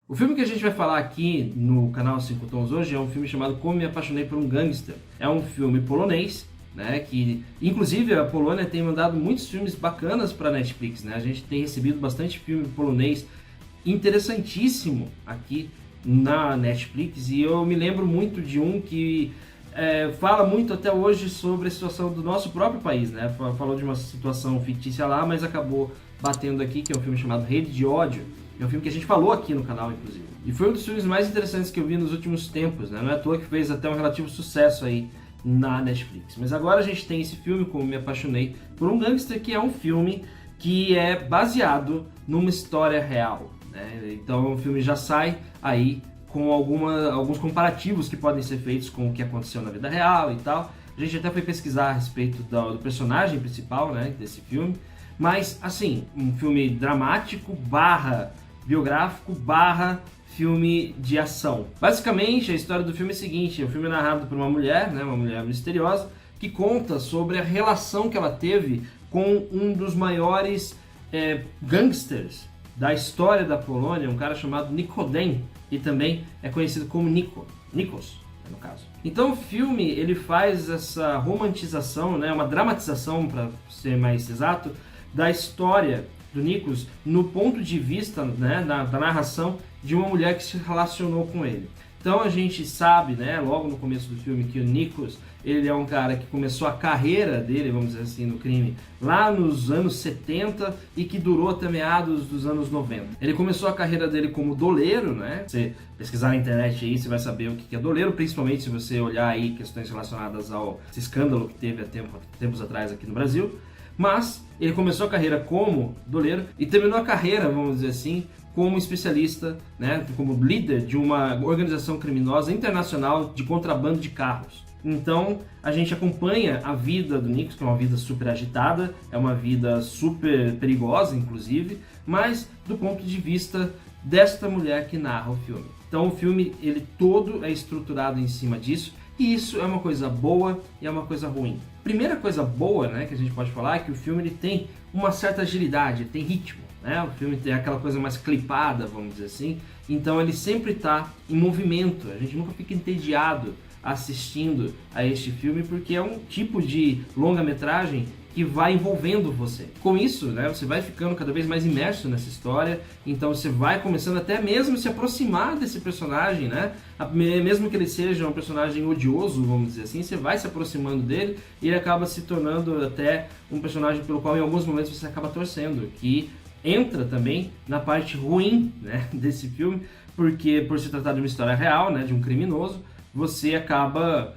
O filme que a gente vai falar aqui no canal 5 Tons hoje é um filme chamado Como Me Apaixonei por um Gangster. É um filme polonês, né, que inclusive a Polônia tem mandado muitos filmes bacanas para a Netflix, né? A gente tem recebido bastante filme polonês interessantíssimo aqui na Netflix e eu me lembro muito de um que fala muito até hoje sobre a situação do nosso próprio país, né? Falou de uma situação fictícia lá, mas acabou batendo aqui, que é um filme chamado Rede de Ódio. É um filme que a gente falou aqui no canal, inclusive. E foi um dos filmes mais interessantes que eu vi nos últimos tempos, né? Não é à toa que fez até um relativo sucesso aí na Netflix. Mas agora a gente tem esse filme, Como Me Apaixonei por um Gangster, que é um filme que é baseado numa história real, né? Então o filme já sai aí com alguns comparativos que podem ser feitos com o que aconteceu na vida real e tal. A gente até foi pesquisar a respeito do personagem principal, né, desse filme. Mas, assim, um filme dramático barra biográfico barra filme de ação. Basicamente, a história do filme é a seguinte: o filme é narrado por uma mulher, né, uma mulher misteriosa, que conta sobre a relação que ela teve com um dos maiores gangsters da história da Polônia, um cara chamado Nikodem, e também é conhecido como Nikos, no caso. Então o filme ele faz essa romantização, né, uma dramatização, para ser mais exato, da história do Nikos no ponto de vista, né, da narração de uma mulher que se relacionou com ele. Então a gente sabe, né, logo no começo do filme, que o Nikos, ele é um cara que começou a carreira dele, vamos dizer assim, no crime, lá nos anos 70 e que durou até meados dos anos 90. Ele começou a carreira dele como doleiro, né? Se pesquisar na internet aí, você vai saber o que é doleiro, principalmente se você olhar aí questões relacionadas ao escândalo que teve há tempos atrás aqui no Brasil. Mas ele começou a carreira como doleiro e terminou a carreira, vamos dizer assim, como especialista, né, como líder de uma organização criminosa internacional de contrabando de carros. Então a gente acompanha a vida do Nikos, que é uma vida super agitada, é uma vida super perigosa, inclusive, mas do ponto de vista desta mulher que narra o filme. Então o filme ele todo é estruturado em cima disso. E isso é uma coisa boa e é uma coisa ruim. Primeira coisa boa, né, que a gente pode falar é que o filme ele tem uma certa agilidade, tem ritmo, né? O filme tem aquela coisa mais clipada, vamos dizer assim. Então ele sempre está em movimento. A gente nunca fica entediado assistindo a este filme porque é um tipo de longa-metragem que vai envolvendo você. Com isso, né, você vai ficando cada vez mais imerso nessa história, então você vai começando até mesmo se aproximar desse personagem, né? Mesmo que ele seja um personagem odioso, vamos dizer assim, você vai se aproximando dele e ele acaba se tornando até um personagem pelo qual em alguns momentos você acaba torcendo, que entra também na parte ruim, né, desse filme, porque por se tratar de uma história real, né, de um criminoso, você acaba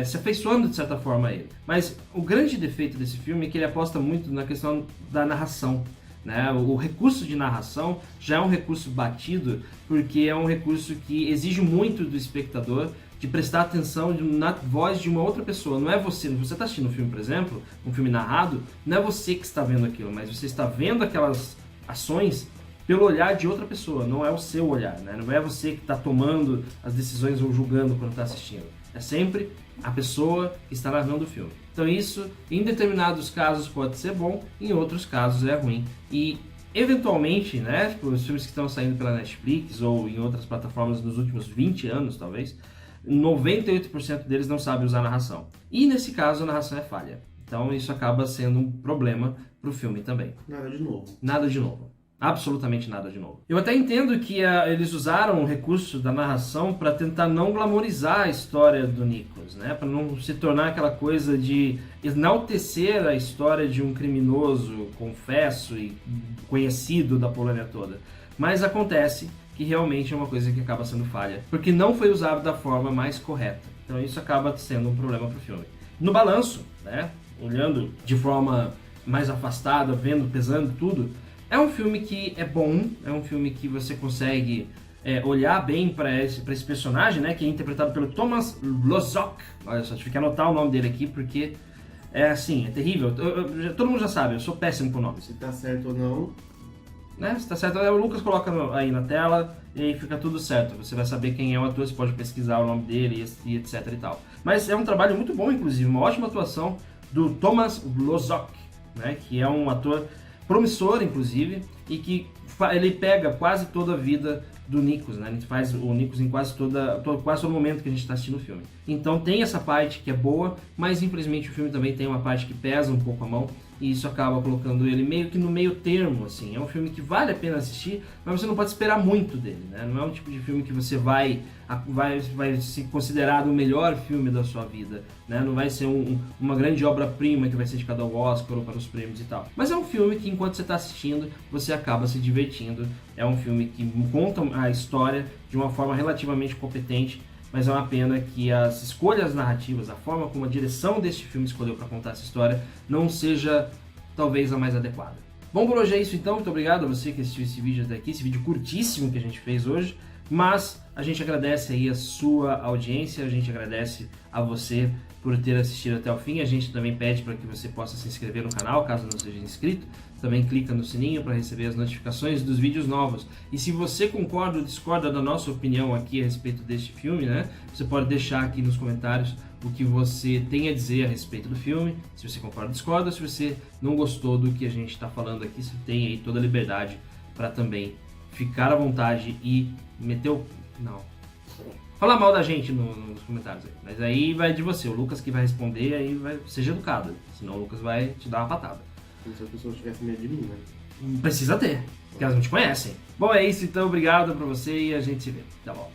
se afeiçoando de certa forma a ele. Mas o grande defeito desse filme é que ele aposta muito na questão da narração, né? O recurso de narração já é um recurso batido, porque é um recurso que exige muito do espectador de prestar atenção na voz de uma outra pessoa. Não é você está assistindo um filme, por exemplo, um filme narrado, não é você que está vendo aquilo, mas você está vendo aquelas ações pelo olhar de outra pessoa, não é o seu olhar, né? Não é você que está tomando as decisões ou julgando quando está assistindo. É sempre a pessoa que está narrando o filme. Então isso, em determinados casos, pode ser bom, em outros casos é ruim. E, eventualmente, né, os filmes que estão saindo pela Netflix ou em outras plataformas nos últimos 20 anos, talvez, 98% deles não sabem usar narração. E, nesse caso, a narração é falha. Então isso acaba sendo um problema para o filme também. Nada de novo. Nada de novo. Absolutamente nada de novo. Eu até entendo que eles usaram o recurso da narração para tentar não glamorizar a história do Nikos, né? Para não se tornar aquela coisa de enaltecer a história de um criminoso, confesso e conhecido da Polônia toda. Mas acontece que realmente é uma coisa que acaba sendo falha, porque não foi usado da forma mais correta. Então isso acaba sendo um problema para o filme. No balanço, né? Olhando de forma mais afastada, vendo, pesando tudo, é um filme que é bom, é um filme que você consegue olhar bem para esse personagem, né, que é interpretado pelo Tomasz Lozok. Olha só, tive que anotar o nome dele aqui porque é assim, é terrível. Todo mundo já sabe, eu sou péssimo com nomes. Se tá certo ou não. Né? Se tá certo, o Lucas coloca aí na tela e aí fica tudo certo. Você vai saber quem é o ator, você pode pesquisar o nome dele e etc e tal. Mas é um trabalho muito bom, inclusive, uma ótima atuação do Tomasz Lozok, né, que é um ator promissor, inclusive, e que ele pega quase toda a vida do Nichols, né? A gente faz o Nichols em quase todo momento que a gente está assistindo o filme. Então tem essa parte que é boa, mas infelizmente o filme também tem uma parte que pesa um pouco a mão, e isso acaba colocando ele meio que no meio termo, assim. É um filme que vale a pena assistir, mas você não pode esperar muito dele, né? Não é um tipo de filme que você vai ser considerado o melhor filme da sua vida, né? Não vai ser uma grande obra-prima que vai ser indicada ao Oscar ou para os prêmios e tal. Mas é um filme que enquanto você está assistindo, você acaba se divertindo. É um filme que conta a história de uma forma relativamente competente, mas é uma pena que as escolhas narrativas, a forma como a direção deste filme escolheu para contar essa história, não seja talvez a mais adequada. Bom, por hoje é isso então. Muito obrigado a você que assistiu esse vídeo até aqui, esse vídeo curtíssimo que a gente fez hoje, mas a gente agradece aí a sua audiência, a gente agradece a você por ter assistido até o fim. A gente também pede para que você possa se inscrever no canal, caso não seja inscrito. Também clica no sininho para receber as notificações dos vídeos novos. E se você concorda ou discorda da nossa opinião aqui a respeito deste filme, né? Você pode deixar aqui nos comentários o que você tem a dizer a respeito do filme. Se você concorda ou discorda, se você não gostou do que a gente está falando aqui, você tem aí toda a liberdade para também ficar à vontade e meter o... Não. Falar mal da gente nos comentários aí. Mas aí vai de você, o Lucas que vai responder, aí seja educado. Senão o Lucas vai te dar uma patada. Como se as pessoas tivessem medo de mim, né? Precisa ter, porque elas não te conhecem. Bom, é isso então, obrigado pra você e a gente se vê. Tá bom.